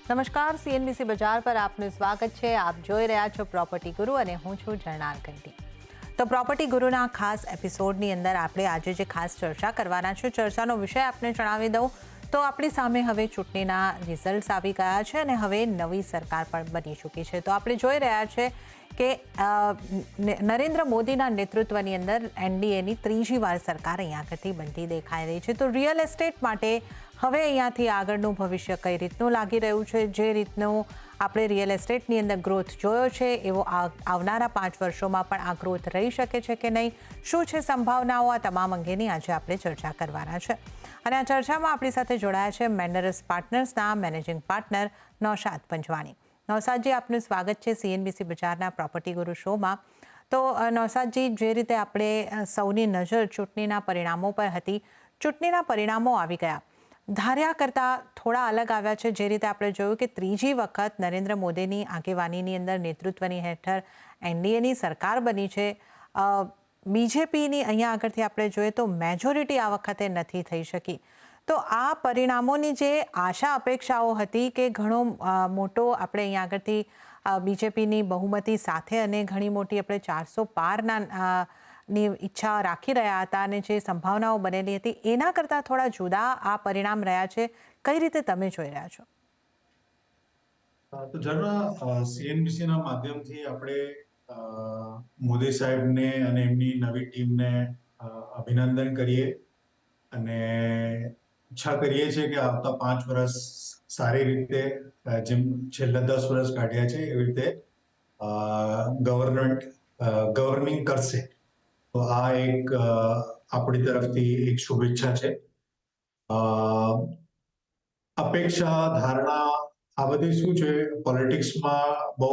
નમસ્કાર, સીએનબીસી બજાર પર આપનું સ્વાગત છે. આપ જોઈ રહ્યા છો પ્રોપર્ટી ગુરુ અને હું છું જર્નાલ કંટી. તો પ્રોપર્ટી ગુરુના ખાસ એપિસોડની અંદર આપણે આજે જે ખાસ ચર્ચા કરવાના છે, ચર્ચાનો વિષય આપને જણાવી દઉં તો આપણી સામે હવે ચૂંટણીના રિઝલ્ટ્સ આવી ગયા છે અને હવે નવી સરકાર પણ બની ચૂકી છે. તો આપણે જોઈ રહ્યા છે કે નરેન્દ્ર મોદીના નેતૃત્વની અંદર એનડીએની ત્રીજી વાર સરકાર અહીંયા આગળથી બનતી દેખાઈ રહી છે. તો રિયલ એસ્ટેટ માટે હવે અહીંયાથી આગળનું ભવિષ્ય કઈ રીતનું લાગી રહ્યું છે, જે રીતનું આપણે રિયલ એસ્ટેટની અંદર ગ્રોથ જોયો છે એવો આવનારા 5 વર્ષોમાં પણ આ ગ્રોથ રહી શકે છે કે નહીં, શું છે સંભાવનાઓ, આ તમામ અંગેની આજે આપણે ચર્ચા કરવાના છે. અને આ ચર્ચામાં આપણી સાથે જોડાયા છે મેનરસ પાર્ટનર્સના મેનેજિંગ પાર્ટનર નૌશાદ પંજવાણી. નૌશાદજી, આપનું સ્વાગત છે સીએનબીસી બજારના પ્રોપર્ટી ગુરુ શોમાં. તો નૌશાદજી, જે રીતે આપણે સૌની નજર ચૂંટણીના પરિણામો પર હતી, ચૂંટણીના પરિણામો આવી ગયા, ધાર્યા કરતાં થોડા અલગ આવ્યા છે. જે રીતે આપણે જોયું કે ત્રીજી વખત નરેન્દ્ર મોદીની આગેવાનીની અંદર નેતૃત્વની હેઠળ એનડીએની સરકાર બની છે. બીજેપીની અહીંયા આગળથી આપણે જોઈએ તો મેજોરિટી આ વખતે નથી થઈ શકી. તો આ પરિણામોની જે આશા અપેક્ષાઓ હતી કે ઘણો મોટો આપણે અહીંયા આગળથી બીજેપીની બહુમતી સાથે અને ઘણી મોટી આપણે 400 પારના ની ઈચ્છા રાખી રહ્યા હતા અને જે સંભાવનાઓ બનેલી હતી એના કરતાં થોડા જુદા આ પરિણામ રહ્યા છે. કઈ રીતે તમે જોઈ રહ્યા છો? તો જરા સીએનબીસી ના માધ્યમથી આપણે મોદી સાહેબને અને એમની નવી ટીમને અભિનંદન કરીએ અને ઈચ્છા કરીએ છીએ કે આવતા 5 વર્ષ સારી રીતે જેમ છેલ્લા 10 વર્ષ કાઢ્યા છે એવી રીતે ગવર્નિંગ કરશે. તો આ એક આપણી તરફથી એક શુભેચ્છા છે. અપેક્ષા, ધારણા, આ બધી શું છે, પોલિટિક્સમાં બહુ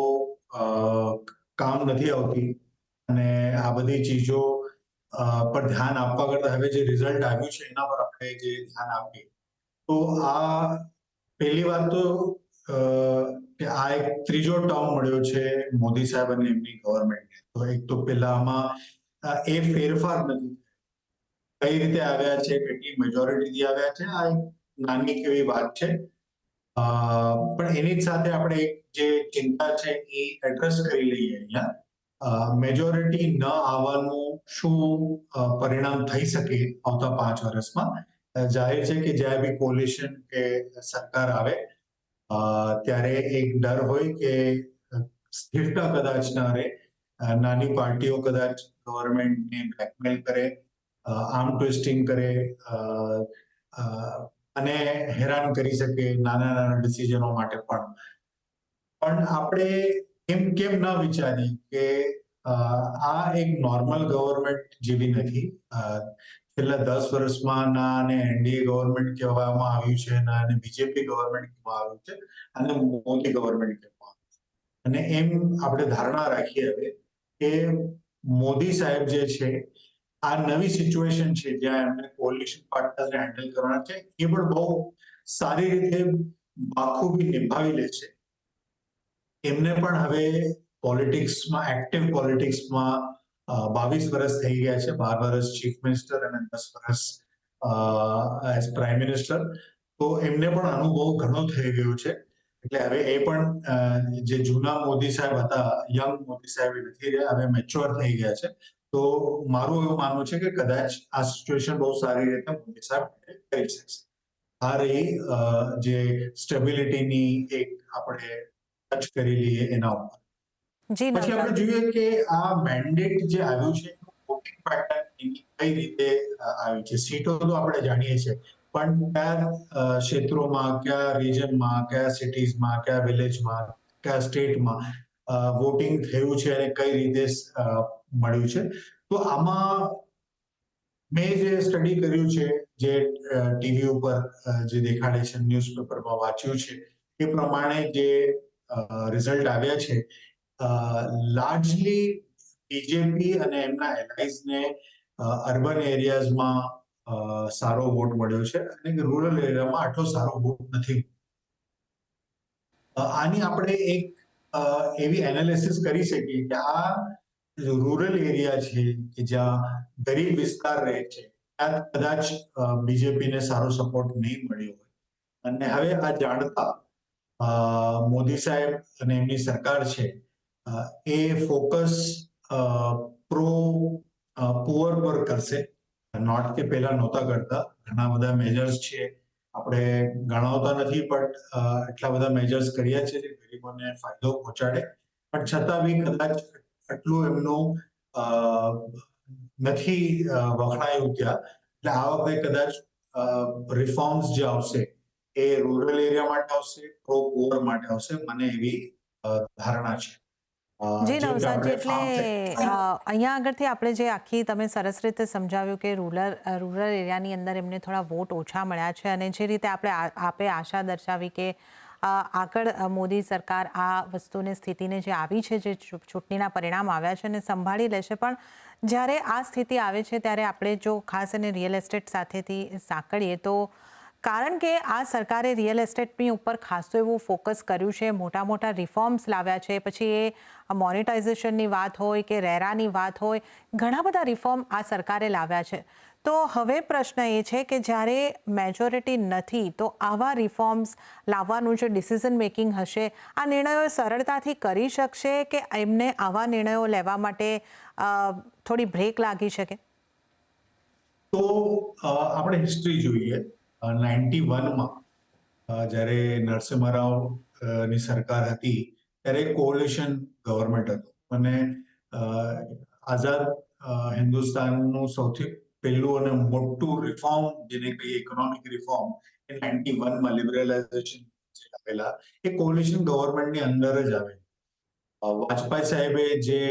કામ નથી આવતી અને આ બધી ચીજો પર ધ્યાન આપવા કરતા હવે જે રિઝલ્ટ આવ્યું છે એના પર આપણે જે ધ્યાન આપીએ. તો આ પહેલી વાત તો કે આ એક ત્રીજો ટર્મ મળ્યો છે મોદી સાહેબ અને એમની ગવર્મેન્ટને. તો એક તો પહેલા આમાં એ ફેરફાર નથી, કઈ રીતે આવ્યા છે, કેટલી મેજોરિટીથી આવ્યા છે, આ એક નાની એવી વાત છે. પણ એની જ સાથે આપણે જે ચિંતા છે એ એડ્રેસ કરી લઈએ. અહીંયા મેજોરિટી ન આવવાનું શું પરિણામ થઈ શકે આવતા 5 વર્ષમાં. જાહેર છે કે જ્યારે બી કોલિશન કે સરકાર આવે ત્યારે એક ડર હોય કે સ્થિરતા કદાચ ના રહે, નાની પાર્ટીઓ કદાચ ગવર્મેન્ટને બ્લેકમેલ કરે, આર્મ ટ્વિસ્ટિંગ કરે અને હેરાન કરી શકે નાના નાના ડિસિઝનો માટે પણ આપણે કેમ ના વિચારીએ કે આ એક નોર્મલ ગવર્મેન્ટ જેવી નથી. છેલ્લા 10 વર્ષમાં ના અને એનડીએ ગવર્મેન્ટ કહેવામાં આવ્યું છે, ના અને બીજેપી ગવર્મેન્ટ કહેવામાં આવ્યું છે અને મોદી ગવર્મેન્ટ કહેવામાં આવ્યું છે. અને એમ આપણે ધારણા રાખીએ હવે કે મોદી સાહેબ જે છે, આ નવી સિચ્યુએશન છે જ્યાં એમને કોલિશન પાર્ટનરને હેન્ડલ કરવાના છે, એ પણ બહુ સારી રીતે બાખૂબી નિભાવી લે છે. એમને પણ હવે પોલિટિક્સમાં, એક્ટિવ પોલિટિક્સમાં 22 વર્ષ થઈ ગયા છે, 12 વર્ષ ચીફ મિનિસ્ટર અને 10 વર્ષ એઝ પ્રાઇમ મિનિસ્ટર. તો એમને પણ અનુભવ ઘણો થઈ ગયો છે. એટલે હવે એ પણ જે જૂના મોદી સાહેબ હતા, યંગ મોદી સાહેબ નથી રહ્યા, હવે મેચ્યોર થઈ ગયા છે. તો મારું એવું માનવું છે કે કદાચ આ સિચ્યુએશન બહુ સારી રીતે મોદી સાહેબ કરી શકશે. આ રહી જે સ્ટેબિલિટીની એક આપણે ટચ કરી લઈએ એના ઉપર. પછી આપણે જોઈએ કે આ મેન્ડેટ જે આવ્યું છે વોટિંગ પેટર્ન કઈ રીતે આવી છે. સીટો તો આપણે જાણીએ છીએ, પણ કયા ક્ષેત્રોમાં, કયા રિજનમાં, કયા સિટીઝમાં, કયા વિલેજમાં, કયા સ્ટેટમાં વોટિંગ થયું છે અને કઈ રીતે મળ્યું છે. તો આમાં મેં જે સ્ટડી કર્યું છે, જે ટીવી ઉપર જે દેખાડે છે, ન્યૂઝપેપરમાં વાંચ્યું છે, એ પ્રમાણે જે રિઝલ્ટ આવ્યા છે, લાર્જલી બીજેપી અને એમના એલાઇઝને અર્બન એરિયાઝમાં સારો વોટ મળ્યો છે અને રૂરલ એરિયામાં આટલો સારો વોટ નથી. આની આપણે એક એવી એનાલિસિસ કરી શકીએ કે આ રૂરલ એરિયા છે કે જ્યાં ગરીબ વિસ્તાર રહે છે, ત્યાં કદાચ બીજેપીને સારો સપોર્ટ નહીં મળ્યો હોય. અને હવે આ જાણતા મોદી સાહેબ અને એમની સરકાર છે એ ફોકસ પ્રો પુઅર પર કરશે. નોટ કે પહેલા નહોતા કરતા, ઘણા બધા મેજર્સ છે, આપણે ગણાવતા નથી, પણ એટલા બધા મેજર્સ કર્યા છે જે ગરીબોને ફાયદો પહોંચાડે, પણ છતાં બી કદાચ આટલું એમનું નથી વખણાયું ત્યાં. એટલે આ વખતે કદાચ રિફોર્મ્સ જે આવશે એ રૂરલ એરિયા માટે આવશે, પ્રો પુઅર માટે આવશે, મને એવી ધારણા છે. જી નવસાદજી, એટલે અહીંયા આગળથી આપણે જે આખી તમે સરસ રીતે સમજાવ્યું કે રૂરલ એરિયાની અંદર એમને થોડા વોટ ઓછા મળ્યા છે, અને જે રીતે આપે આશા દર્શાવી કે આગળ મોદી સરકાર આ વસ્તુને સ્થિતિને જે આવી છે, જે ચૂંટણીના પરિણામ આવ્યા છે, એને સંભાળી લેશે. પણ જ્યારે આ સ્થિતિ આવે છે ત્યારે આપણે જો ખાસ અને રિયલ એસ્ટેટ સાથેથી સાંકળીએ તો કારણ કે આ સરકારે રિયલ એસ્ટેટની ઉપર ખાસું એવું ફોકસ કર્યું છે, મોટા મોટા રિફોર્મ્સ લાવ્યા છે, પછી એ મોનેટાઇઝેશનની વાત હોય કે રેરાની વાત હોય, ઘણા બધા રિફોર્મ આ સરકારે લાવ્યા છે. તો હવે પ્રશ્ન એ છે કે જ્યારે મેજોરિટી નથી તો આવા રિફોર્મ્સ લાવવાનું જે ડિસિઝન મેકિંગ હશે, આ નિર્ણયો સરળતાથી કરી શકશે કે એમને આવા નિર્ણયો લેવા માટે થોડી બ્રેક લાગી શકે? તો આપણે હિસ્ટ્રી જોઈએ. 91માં જ્યારે નરસિંહ રાવ ની સરકાર હતી ત્યારે કોલિશન ગવર્મેન્ટ હતું, અને આઝાદ હિન્દુસ્તાનનું સૌથી પહેલું અને મોટું રિફોર્મ જેને કહીએ ઇકોનોમિક રિફોર્મ એ 91માં લિબરલાઇઝેશન આવેલા એ કોલિશન ગવર્મેન્ટની અંદર જ આવે. વાજપેયી સાહેબે જે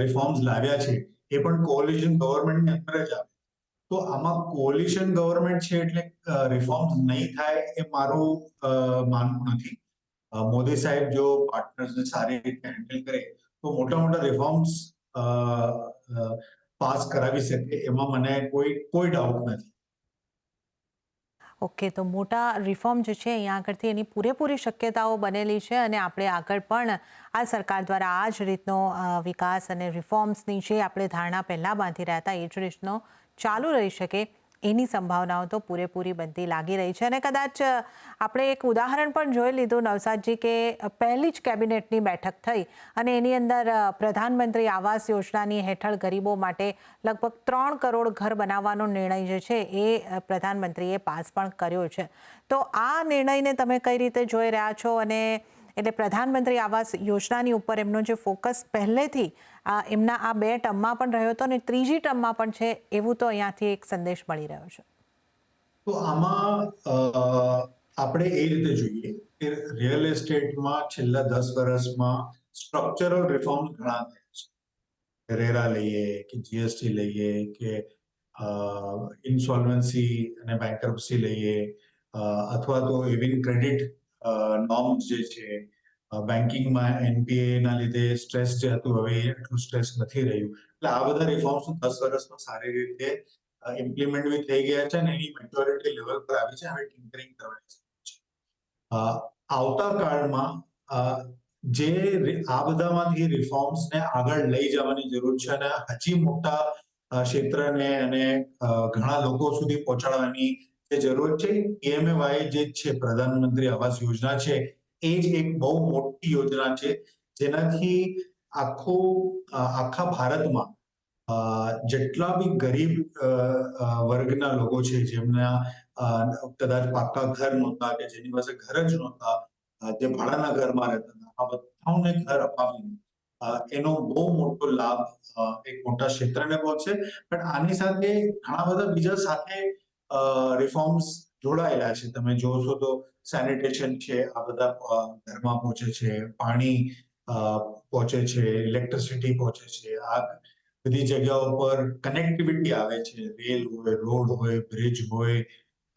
રિફોર્મ્સ લાવ્યા છે એ પણ કોલિશન ગવર્મેન્ટની અંદર જ આવે. તો આમાં કોલિશન ગવર્મેન્ટ છે એટલે રિફોર્મ્સ નહીં થાય એ મારું માનવું નથી. મોદી સાહેબ જો પાર્ટનર્સને સારી રીતે હેન્ડલ કરે તો મોટા મોટા રિફોર્મ્સ પાસ કરાવી શકે, એમાં મને કોઈ ડાઉટ નથી. ઓકે, તો મોટા રિફોર્મ જે છે અહીંયા આગળથી એની પૂરેપૂરી શક્યતાઓ બનેલી છે, અને આપણે આગળ પણ આ સરકાર દ્વારા આ જ રીતનો વિકાસ અને રિફોર્મ્સની જે આપણે ધારણા પહેલાં બાંધી રહ્યા હતા એ જ રીતનો ચાલુ રહી શકે એની સંભાવનાઓ તો પૂરેપૂરી બનતી લાગી રહી છે. અને કદાચ આપણે એક ઉદાહરણ પણ જોઈ લીધું નવસાદજી કે પહેલી જ કેબિનેટની બેઠક થઈ અને એની અંદર પ્રધાનમંત્રી આવાસ યોજનાની હેઠળ ગરીબો માટે લગભગ 3 કરોડ ઘર બનાવવાનો નિર્ણય જે છે એ પ્રધાનમંત્રીએ પાસ પણ કર્યો છે. તો આ નિર્ણયને તમે કઈ રીતે જોઈ રહ્યા છો? અને એટલે પ્રધાનમંત્રી આવાસ યોજનાની ઉપર એમનો જે ફોકસ પહેલેથી એમના આ 2 ટર્મમાં પણ રહ્યો હતો અને ત્રીજી ટર્મમાં પણ છે, એવું તો અહીંયાથી એક સંદેશ મળી રહ્યો છે. તો આમાં આપણે એ રીતે જોઈએ કે રિયલ એસ્ટેટમાં છેલ્લા 10 વર્ષમાં સ્ટ્રક્ચરલ રિફોર્મ્સ ઘણા થયા છે. રેરા લઈએ કે જીએસટી લઈએ કે ઇન્સોલ્વન્સી અને બેન્કરપ્સી લઈએ, અથવા તો ઇવન ક્રેડિટ નોર્મ્સ જે છે, બેન્કિંગમાં એનપીએ ના લીધે સ્ટ્રેસ જે હતું હવે એટલું સ્ટ્રેસ નથી રહ્યું. એટલે આ બધા રિફોર્મ્સ 10 વર્ષમાં સારી રીતે ઇમ્પ્લિમેન્ટ બી થઈ ગયા છે અને એની મેચ્યોરિટી લેવલ પર આવી છે. હવે ટિંકરિંગ કરવાની છે. આવતા કાળમાં જે આ બધામાંથી રિફોર્મ્સને આગળ લઈ જવાની જરૂર છે અને હજી મોટા ક્ષેત્રને અને ઘણા લોકો સુધી પહોંચાડવાની જે જરૂર છે. પીએમએવાય જે છે, પ્રધાનમંત્રી આવાસ યોજના છે, એ જ એક બહુ મોટી યોજના છે જેનાથી આખા ભારતમાં જેટલા બી ગરીબ વર્ગના લોકો છે, જેમના કદાચ પાક્કા ઘર નહોતા કે જેની પાસે ઘર જ નહોતા, જે ભાડાના ઘરમાં રહેતા હતા, આ બધાને ઘર અપાવીને એનો બહુ મોટો લાભ એક મોટા ક્ષેત્રને પહોંચે. પણ આની સાથે ઘણા બધા બીજા સાથે રિફોર્મ્સ જોડાયેલા છે. તમે જોશો તો સેનિટેશન છે, આ બધા ઘરમાં પહોંચે છે, પાણી પહોંચે છે, ઇલેક્ટ્રિસિટી પહોંચે છે, આ બધી જગ્યાઓ પર કનેક્ટિવિટી આવે છે, રેલ હોય, રોડ હોય, બ્રિજ હોય,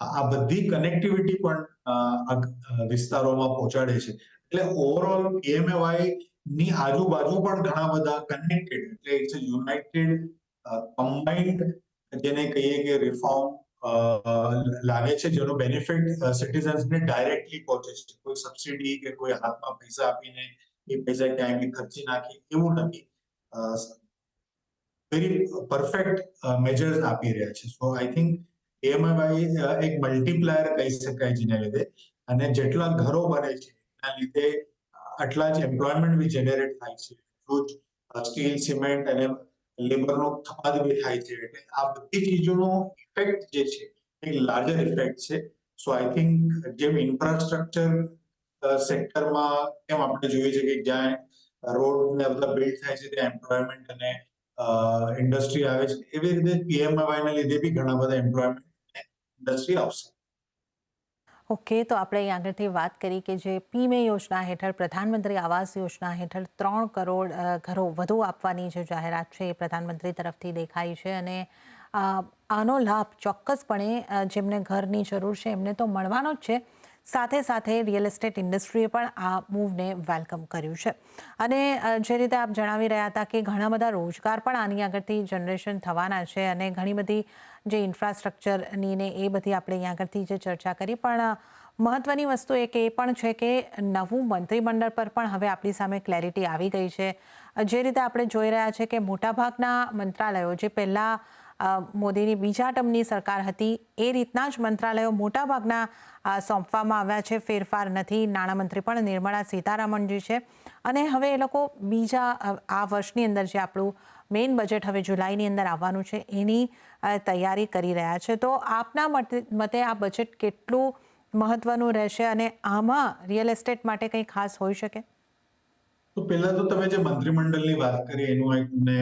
આ બધી કનેક્ટિવિટી પણ વિસ્તારોમાં પહોંચાડે છે. એટલે ઓવરઓલ પીએમએવાય ની આજુબાજુ પણ ઘણા બધા કનેક્ટેડ, એટલે ઇટ્સ અ યુનાઇટેડ કમ્બાઇન્ડ જેને કહીએ કે રિફોર્મ લાવે છે, જેનો બેનિફિટ સિટીઝન્સને ડાયરેક્ટલી પહોંચે છે. કોઈ સબસિડી કે કોઈ હાથમાં પૈસા આપીને એ પૈસા ક્યાંય બી ખર્ચી નાખી એવું નથી. વેરી પરફેક્ટ મેજર્સ આપી રહ્યા છે. સો આઈ થિંક પીએમએવાય એક મલ્ટીપ્લાયર કહી શકાય જેને લીધે અને જેટલા ઘરો બને છે એના લીધે આટલા જ એમ્પ્લોયમેન્ટ બી જનરેટ થાય છે, એટલું જ સ્ટીલ, સિમેન્ટ અને લેબરનો ખપાત બી થાય છે. એટલે આ બધી ચીજોનો ઇફેક્ટ જે છે એક લાર્જર ઇફેક્ટ છે. સો આઈ થિંક જેમ ઇન્ફ્રાસ્ટ્રક્ચર સેક્ટરમાં કેમ આપણે જોઈએ છે કે જ્યાં રોડ ને બધા બિલ્ડ થાય છે ત્યાં એમ્પ્લોયમેન્ટ અને ઇન્ડસ્ટ્રી આવે છે, એવી રીતે પીએમઆઈ ના લીધે બી ઘણા બધા એમ્પ્લોયમેન્ટ ઇન્ડસ્ટ્રી આવશે. ઓકે, તો આપણે અહીં આગળથી વાત કરી કે જે પીએમએ યોજના હેઠળ પ્રધાનમંત્રી આવાસ યોજના હેઠળ 3 કરોડ ઘરો વધુ આપવાની જે જાહેરાત છે એ પ્રધાનમંત્રી તરફથી દેખાઈ છે અને આનો લાભ ચોક્કસપણે જેમને ઘરની જરૂર છે એમને તો મળવાનો જ છે. સાથે સાથે રિયલ એસ્ટેટ ઇન્ડસ્ટ્રીએ પણ આ મૂવને વેલકમ કર્યું છે અને જે રીતે આપ જણાવી રહ્યા હતા કે ઘણા બધા રોજગાર પણ આની આગળથી જનરેશન થવાના છે અને ઘણી બધી જે ઇન્ફ્રાસ્ટ્રક્ચરની ને એ બધી આપણે અહીં આગળથી જે ચર્ચા કરી, પણ મહત્વની વસ્તુ એક એ પણ છે કે નવું મંત્રીમંડળ પર પણ હવે આપણી સામે ક્લેરિટી આવી ગઈ છે. જે રીતે આપણે જોઈ રહ્યા છે કે મોટાભાગના મંત્રાલયો જે પહેલાં મોદીની બીજા ટર્મની સરકાર હતી એ રીતના જ મંત્રાલયો મોટાભાગના સોંપવામાં આવ્યા છે. ફેરફાર નથી. નાણામંત્રી પણ નિર્મલા સીતારામનજી છે અને હવે એ લોકો બીજા આ વર્ષની અંદર જે આપણું મેઇન બજેટ હવે જુલાઈની અંદર આવવાનું છે એની તૈયારી કરી રહ્યા છે. તો આપના મતે આ બજેટ કેટલું મહત્વનું રહેશે અને આમાં રિયલ એસ્ટેટ માટે કંઈ ખાસ હોઈ શકે? તો પહેલા તો તમે જે મંત્રીમંડળની વાત કરી એનું એક તમને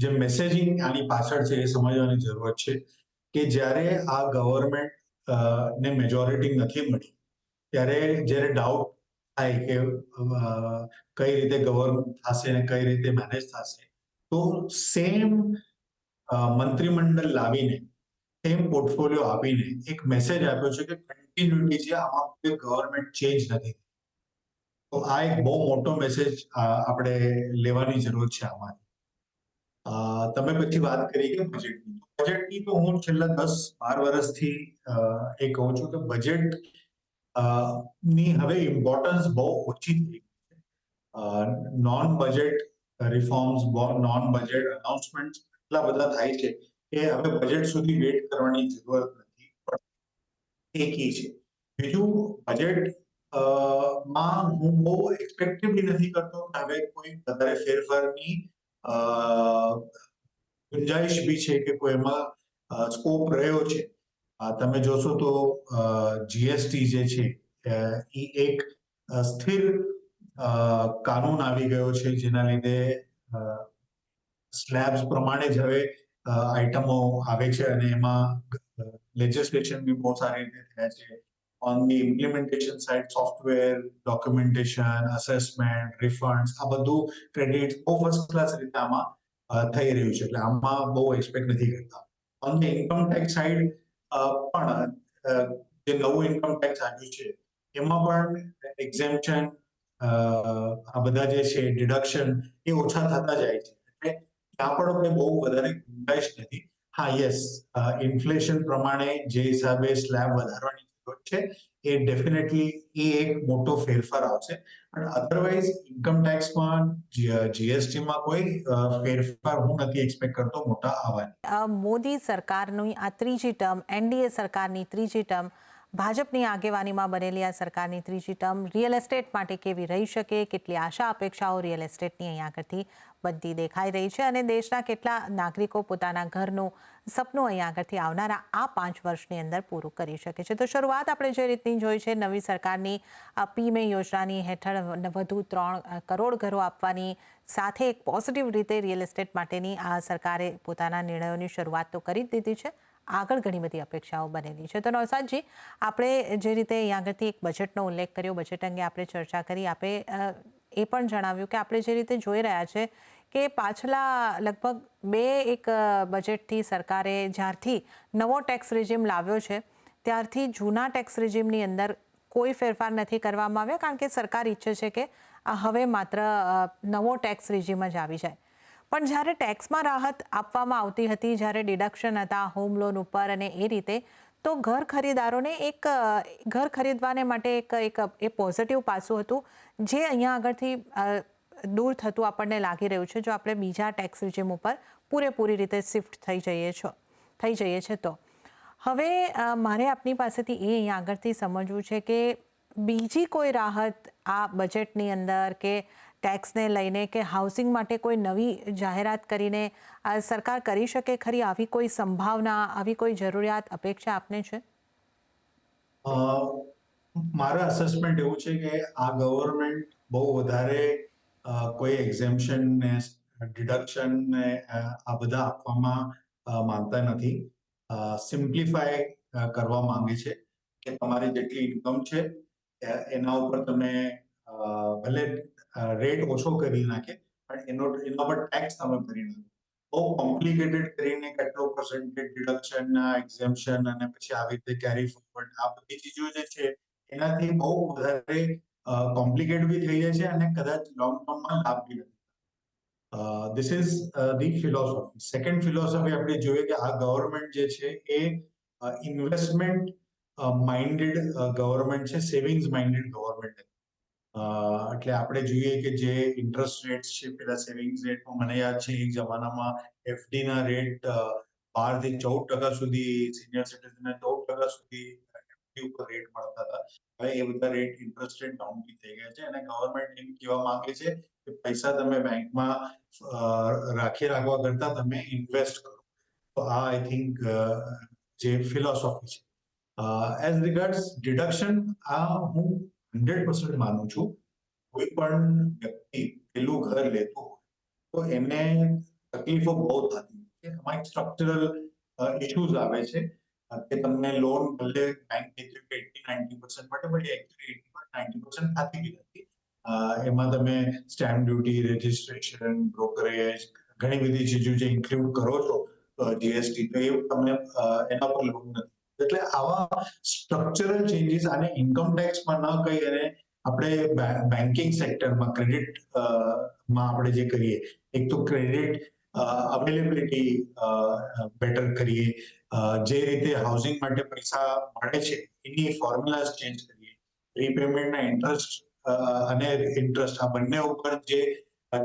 જે મેસેજિંગ આની પાછળ છે એ સમજવાની જરૂરત છે કે જ્યારે આ ગવર્મેન્ટ ને મેજોરિટી નથી મળી ત્યારે જ્યારે ડાઉટ થાય કે કઈ રીતે ગવર્મેન્ટ થશે અને કઈ રીતે મેનેજ થશે, તો સેમ મંત્રીમંડળ લાવીને સેમ પોર્ટફોલિયો આપીને એક મેસેજ આપ્યો છે કે કન્ટિન્યુટી છે, આમાં કોઈ ગવર્મેન્ટ ચેન્જ નથી. તો આ એક બહુ મોટો મેસેજ આપણે લેવાની જરૂર છે આમાં. તમે પછી વાત કરી કે બજેટની તો હું છેલ્લા 10-12 વર્ષથી એ કહું છું કે બજેટ ની હવે ઇમ્પોર્ટન્સ બહુ ઓછી થઈ ગઈ છે. Non budget reforms, non budget announcement એટલા બધા થાય છે કે હવે બજેટ સુધી વેઇટ કરવાની જરૂરત નથી પડતી. એક એ છે. બીજું, બજેટ માં હું બહુ એક્સપેક્ટેડ બી નથી કરતો કે હવે કોઈ વધારે ફેરફારની ગુંજાઈશ બી છે કે કોઈ એમાં સ્કોપ રહ્યો છે. તમે જોશો તો જીએસટી જે છે એ એક સ્થિર કાનૂન આવી ગયો છે જેના લીધે સ્લેબ્સ પ્રમાણે જ હવે આઇટમો આવે છે અને એમાં લેજિસ્લેશન બી બહુ સારી રીતે થયા છે. On the implementation side software, documentation, assessment, refunds આ બધું ક્રેડિટ બહુ ફર્સ્ટ ક્લાસ રીતે આમાં થઈ રહ્યું છે. એટલે આમાં બહુ એક્સપેક્ટ નથી કરતા. On the income tax side પણ જે નવું ઇન્કમ ટેક્સ આવ્યું છે એમાં પણ એક્ઝેમ્પશન આ બધા જે છે ડિડક્શન એ ઓછા થતા જાય છે. એટલે ત્યાં પણ આપણે બહુ વધારે ગુંજાઈશ નથી. હા, યસ, ઇન્ફ્લેશન પ્રમાણે જે હિસાબે સ્લેબ વધારવાની જરૂર છે એ ડેફિનેટલી એ એક મોટો ફેરફાર આવશે. પણ અધરવાઇઝ ઇન્કમ ટેક્સમાં, જીએસટીમાં કોઈ ફેરફાર હું નથી એક્સપેક્ટ કરતો મોટા આવવાની. મોદી સરકારની આ ત્રીજી ટર્મ, એનડીએ સરકારની ત્રીજી ટર્મ, ભાજપની આગેવાનીમાં બનેલી આ સરકારની ત્રીજી ટર્મ રિયલ એસ્ટેટ માટે કેવી રહી શકે, કેટલી આશા અપેક્ષાઓ રિયલ એસ્ટેટની અહીં આગળથી બનતી દેખાઈ રહી છે અને દેશના કેટલા નાગરિકો પોતાના ઘરનું સપનું અહીં આગળથી આવનારા આ 5 વર્ષની અંદર પૂરું કરી શકે છે. તો શરૂઆત આપણે જે રીતની જોઈ છે નવી સરકારની પીએમએ યોજનાની હેઠળ વધુ 3 કરોડ ઘરો આપવાની સાથે એક પોઝિટિવ રીતે રિયલ એસ્ટેટ માટેની આ સરકારે પોતાના નિર્ણયોની શરૂઆત તો કરી જ દીધી છે. આગળ ઘણી બધી અપેક્ષાઓ બનેલી છે. તો નૌશાદજી, આપણે જે રીતે અહીં આગળથી એક બજેટનો ઉલ્લેખ કર્યો, બજેટ અંગે આપણે ચર્ચા કરી, આપે એ પણ જણાવ્યું કે આપણે જે રીતે જોઈ રહ્યા છે કે પાછલા લગભગ 2 બજેટથી સરકારે જ્યારથી નવો ટેક્સ રેજીમ લાવ્યો છે ત્યારથી જૂના ટેક્સ રેજીમની અંદર કોઈ ફેરફાર નથી કરવામાં આવ્યો, કારણ કે સરકાર ઈચ્છે છે કે હવે માત્ર નવો ટેક્સ રેજીમ જ આવી જાય. પણ જ્યારે ટેક્સમાં રાહત આપવામાં આવતી હતી, જ્યારે ડિડક્શન હતા હોમ લોન ઉપર અને એ રીતે, તો ઘર ખરીદારોને એક ઘર ખરીદવાને માટે એક એ પોઝિટિવ પાસું હતું જે અહીંયા આગળથી દૂર થતું આપણને લાગી રહ્યું છે જો આપણે બીજા ટેક્સ રેજીમ ઉપર પૂરેપૂરી રીતે શિફ્ટ થઈ જઈએ છીએ તો હવે મારે આપની પાસેથી અહીંયા આગળથી સમજવું છે કે બીજી કોઈ રાહત આ બજેટની અંદર કે ટેક્સને લઈને કે હાઉસિંગ માટે કોઈ નવી જાહેરાત કરીને સરકાર કરી શકે ખરી? આવી કોઈ સંભાવના, આવી કોઈ જરૂરિયાત, અપેક્ષા આપને છે? અ, મારા અસેસમેન્ટ એવું છે કે આ ગવર્મેન્ટ બહુ વધારે કોઈ એક્ઝેમ્પશન ને ડિડક્શન ને આ બધા આપવામાં માંગતા નથી. સિમ્પ્લિફાય કરવા માંગે છે કે તમારી જેટલી ઇન્કમ છે એના ઉપર તમે ભલે રેટ ઓછો કરી નાખે પણ એના પર ટેક્સ તમે ભરી નાખો. બહુ કોમ્પ્લિકેટેડ કરીને કેટલો પર્સન્ટેજ ડિડક્શન, એક્ઝેમ્પશન અને પછી આવી રીતે કેરી ફોરવર્ડ આ બધી ચીજો જે છે એનાથી બહુ વધારે કોમ્પ્લિકેટ બી થઈ જાય છે અને કદાચ લોંગ ટર્મમાં લાભ બી નથી. This is the philosophy. Second philosophy આપણે જોઈએ કે આ ગવર્મેન્ટ જે છે એ ઇન્વેસ્ટમેન્ટ માઇન્ડેડ ગવર્મેન્ટ છે, સેવિંગ્સ માઇન્ડેડ ગવર્મેન્ટ. એટલે આપણે જોઈએ કે જે ઇન્ટરેસ્ટ રેટ છે પેલા સેવિંગ્સ રેટમાં મને યાદ છે એક જમાનામાં એફડી ના રેટ 12 થી 14% સુધી, સિનિયર સિટીઝનને 14% સુધી એફડી ઉપર રેટ મળતા હતા. હવે એ બધા રેટ ઇન્ટરેસ્ટ રેટ ડાઉન થઈ ગયા છે અને ગવર્મેન્ટ એમ કહેવા માંગે છે કે પૈસા તમે બેંકમાં રાખવા કરતા તમે ઇન્વેસ્ટ કરો. તો આ આઈ થિંક જે ફિલોસોફી છે. એઝ રિગાર્ડ્સ ડિડક્શન, આ હું 100% માનું છું. કોઈ પણ વ્યક્તિ પેલું ઘર લેતો હોય તો એને તકલીફો બહુ થતી હોય છે. એમાં સ્ટ્રક્ચરલ ઇશ્યુઝ આવે છે કે તમને લોન ભલે બેંક દેતી હોય 80-90% માટે, પણ એકચ્યુઅલી 80-90% થતી બી નથી. એમાં તમે સ્ટેમ્પ ડ્યુટી, રજિસ્ટ્રેશન, બ્રોકરેજ, ઘણી બધી ચીજો જે ઇન્ક્લુડ કરો છો જીએસટી, તો એ તમને એના પર લોન નથી. એટલે આવા સ્ટ્રક્ચરલ ચેન્જીસ અને ઇન્કમ ટેક્સમાં ન કહી અને આપણે બેન્કિંગ સેક્ટરમાં ક્રેડિટ માં આપણે જે કરીએ, એક તો ક્રેડિટ અવેલેબિલિટી બેટર કરીએ, જે રીતે હાઉસિંગ માટે પૈસા મળે છે એની ફોર્મ્યુલાઝ ચેન્જ કરીએ, રીપેમેન્ટના ઇન્ટરેસ્ટ અને ઇન્ટરેસ્ટ આ બંને ઉપર જે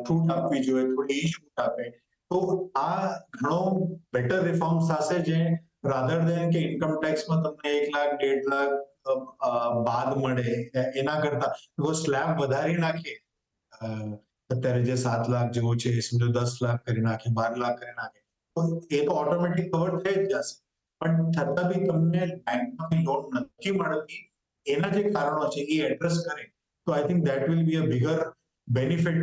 છૂટ આપવી જોઈએ થોડી છૂટ આપે, તો આ ઘણો બેટર રિફોર્મ્સ થશે જે રાધર દેન કે ઇન્કમ ટેક્સમાં તમને 1 લાખ 1.5 લાખ બાદ મળે એના કરતા સ્લેબ વધારી નાખીએ, અત્યારે જે 7 લાખ જેવો છે એ સમજો 10 લાખ કરી નાખે, 12 લાખ કરી નાખે, તો એ તો ઓટોમેટિક કવર થઈ જ જશે. પણ છતાં બી તમને બેંકમાંથી લોન નથી મળતી એના જે કારણો છે એ એડ્રેસ કરે તો I think that will be a bigger benefit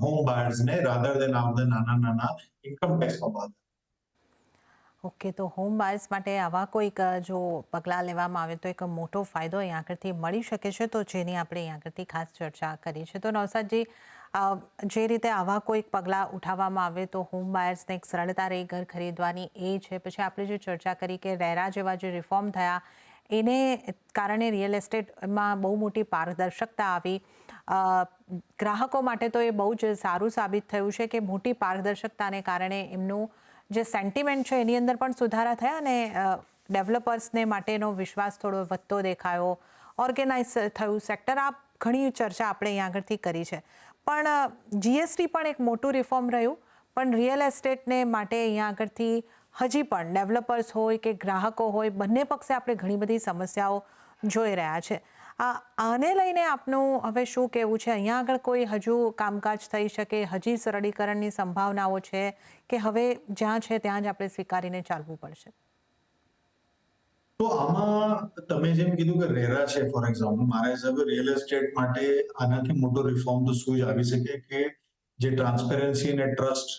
home buyers ને રાધર દેન આ બધા નાના ઇન્કમ ટેક્સમાં બાદ. ઓકે, તો હોમ બાયર્સ માટે આવા કોઈક જો પગલાં લેવામાં આવે તો એક મોટો ફાયદો અહીં આગળથી મળી શકે છે, તો જેની આપણે અહીં આગળથી ખાસ ચર્ચા કરી છે. તો નવસાદજી, જે રીતે આવા કોઈક પગલાં ઉઠાવવામાં આવે તો હોમ બાયર્સને એક સરળતા રહી ઘર ખરીદવાની, એ છે. પછી આપણે જે ચર્ચા કરી કે રેરા જેવા જે રિફોર્મ થયા એને કારણે રિયલ એસ્ટેટમાં બહુ મોટી પારદર્શકતા આવી. ગ્રાહકો માટે તો એ બહુ જ સારું સાબિત થયું છે કે મોટી પારદર્શકતાને કારણે એમનું જે સેન્ટિમેન્ટ છે એની અંદર પણ સુધારા થયા અને ડેવલપર્સને માટેનો વિશ્વાસ થોડો વધતો દેખાયો, ઓર્ગેનાઇઝ થયું સેક્ટર. આ ઘણી ચર્ચા આપણે અહીં આગળથી કરી છે. પણ જીએસટી પણ એક મોટું રિફોર્મ રહ્યું, પણ રિયલ એસ્ટેટને માટે અહીંયા આગળથી હજી પણ ડેવલપર્સ હોય કે ગ્રાહકો હોય, બંને પક્ષે આપણે ઘણી બધી સમસ્યાઓ જોઈ રહ્યા છે. આને લઈને આપનું હવે શું કહેવું છે? અહીંયા આગળ કોઈ હજુ કામકાજ થઈ શકે, હજી સરળીકરણની સંભાવનાઓ છે કે હવે જ્યાં છે ત્યાં જ આપણે સ્વીકારીને ચાલવું પડશે? તો આમાં તમે જેમ કીધું કે રેરા છે ફોર એક્ઝામ્પલ, મારા હિસાબે રિયલ એસ્ટેટ માટે આનાથી મોટો રિફોર્મ તો શું જ આવી શકે કે જે ટ્રાન્સપેરન્સી અને ટ્રસ્ટ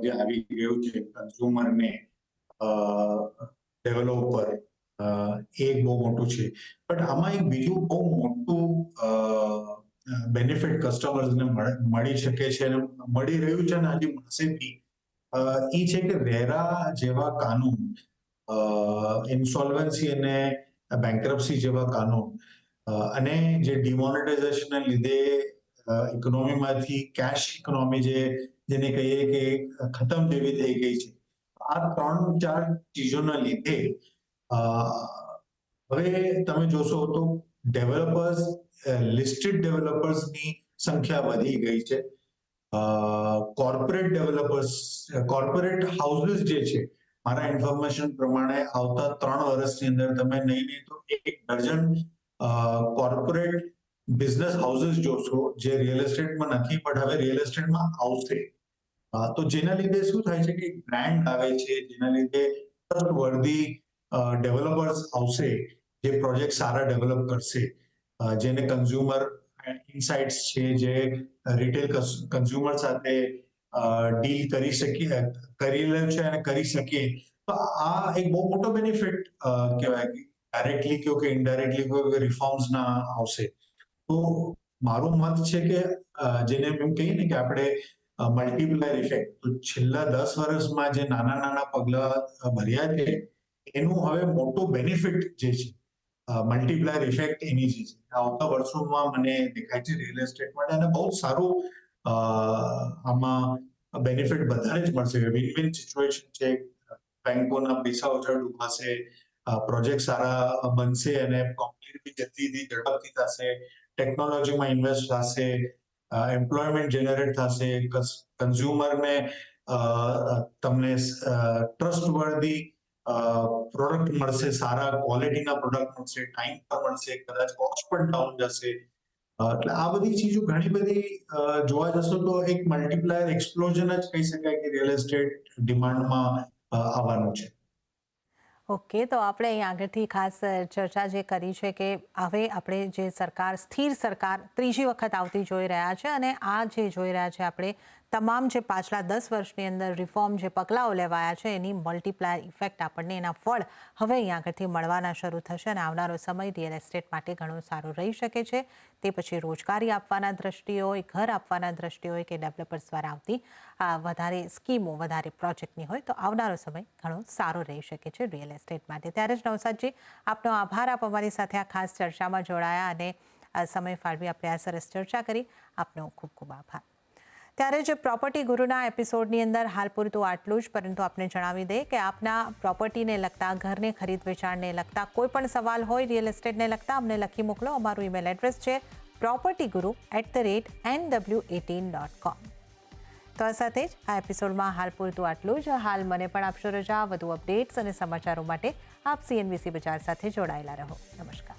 જે આવી ગયું છે કન્ઝ્યુમરને ડેવલપર, એ બહુ મોટું છે. બટ આમાં એક બીજું બહુ મોટું બેનિફિટ કસ્ટમર્સને મળી શકે છે અને મળી રહ્યું છે અને હજી મળશે બી, એ છે કે રેરા જેવા કાનૂન, ઇન્સોલ્વન્સી અને બેન્કરપ્સી જેવા કાનૂન અને જે ડિમોનેટાઇઝેશનને લીધે ઇકોનોમીમાંથી કેશ ઇકોનોમી જેને કહીએ કે ખતમ જેવી થઈ ગઈ છે, આ 3-4 ચીજોના લીધે હવે તમે જોશો તો ડેવલપર્સ, લિસ્ટેડ ડેવલપર્સની સંખ્યા વધી ગઈ છે. કોર્પોરેટ ડેવલપર્સ, કોર્પોરેટ હાઉસીસ જે છે મારા ઇન્ફોર્મેશન પ્રમાણે આવતા 3 વર્ષની અંદર તમે નહીં તો 1 ડઝન કોર્પોરેટ બિઝનેસ હાઉસીસ જોશો જે રિયલ એસ્ટેટમાં નથી પણ હવે રિયલ એસ્ટેટમાં આવશે. તો જેના લીધે શું થાય છે કે બ્રાન્ડ આવે છે, જેના લીધે ટ્રસ્ટવર્ધી ડેવલપર્સ આવશે જે પ્રોજેક્ટ સારા ડેવલપ કરશે, જેને કન્ઝ્યુમર ઇનસાઇટ્સ છે, જે રિટેલ કન્ઝ્યુમર સાથે ડીલ કરી લે છે અને કરી શકે. તો આ એક બહુ મોટો બેનિફિટ કહેવાય કે ડાયરેક્ટલી કહો કે ઇનડાયરેક્ટલી કહો કે રિફોર્મ્સના આવશે. તો મારું મત છે કે જેને એમ કહીએ ને કે આપણે મલ્ટીપ્લાયર ઇફેક્ટ, તો છેલ્લા 10 વર્ષમાં જે નાના નાના પગલા ભર્યા છે એનું હવે મોટો બેનિફિટ જે છે મલ્ટીપ્લાયર ઇફેક્ટ એની જે છે આવતા વર્ષોમાં મને દેખાય છે રિયલ એસ્ટેટ માટે, અને બહુ સારું આમાં બેનિફિટ બધાને જ મળશે. વિન વિન સિચ્યુએશન છે. બેંકોના પૈસા ઓછા ડૂબાશે, પ્રોજેક્ટ સારા બનશે અને કોમ્પિટિટિવ જલ્દીથી ઝડપથી થશે, ટેકનોલોજીમાં ઇન્વેસ્ટ થશે, એમ્પ્લોયમેન્ટ જનરેટ થશે, કન્ઝ્યુમરને તમને ટ્રસ્ટવર્ધી પ્રોડક્ટ મળશે, સારા ક્વોલિટીના પ્રોડક્ટ મળશે, ટાઈમ પર મળશે, કદાચ કોસ્ટ પણ ડાઉન જશે. એટલે આ બધી ચીજો ઘણી બધી જોવા જશો તો એક મલ્ટીપ્લાયર એક્સપ્લોઝન જ કહી શકાય કે રિયલ એસ્ટેટ ડિમાન્ડમાં આવવાનું છે. ઓકે, તો આપણે અહીં આગળથી ખાસ ચર્ચા જે કરી છે કે હવે આપણે જે સ્થિર સરકાર ત્રીજી વખત આવતી જોઈ રહ્યા છે, અને આ જે જોઈ રહ્યા છે આપણે તમામ જે પાછલા 10 વર્ષની અંદર રિફોર્મ જે પગલાઓ લેવાયા છે એની મલ્ટીપ્લાયર ઇફેક્ટ આપણને એના ફળ હવે અહીં આગળથી મળવાના શરૂ થશે અને આવનારો સમય રિયલ એસ્ટેટ માટે ઘણો સારો રહી શકે છે. તે પછી રોજગારી આપવાના દ્રષ્ટિએ હોય, ઘર આપવાના દ્રષ્ટિએ હોય કે ડેવલપર્સ દ્વારા આવતી વધારે સ્કીમો, વધારે પ્રોજેક્ટની હોય, તો આવનારો સમય ઘણો સારો રહી શકે છે રિયલ એસ્ટેટ માટે. ત્યારે જ નવસાદજી, આપનો આભાર, આપ અમારી સાથે આ ખાસ ચર્ચામાં જોડાયા અને સમય ફાળવી આપણે આ સરસ ચર્ચા કરી. આપનો ખૂબ ખૂબ આભાર. ત્યારે જ પ્રોપર્ટી ગુરુના એપિસોડની અંદર હાલ પૂરતું આટલું જ, પરંતુ આપને જણાવી દઈએ કે આપના પ્રોપર્ટીને લગતા, ઘરને ખરીદ વેચાણને લગતા કોઈ પણ સવાલ હોય રિયલ એસ્ટેટને લગતા, અમને લખી મોકલો. અમારું ઈમેલ એડ્રેસ છે propertyguru@nw18.com. તો આ સાથે જ આ એપિસોડમાં હાલ પૂરતું આટલું જ. હાલ મને પણ આપશો રજા. વધુ અપડેટ્સ અને સમાચારો માટે આપ CNBC બજાર સાથે જોડાયેલા રહો. નમસ્કાર.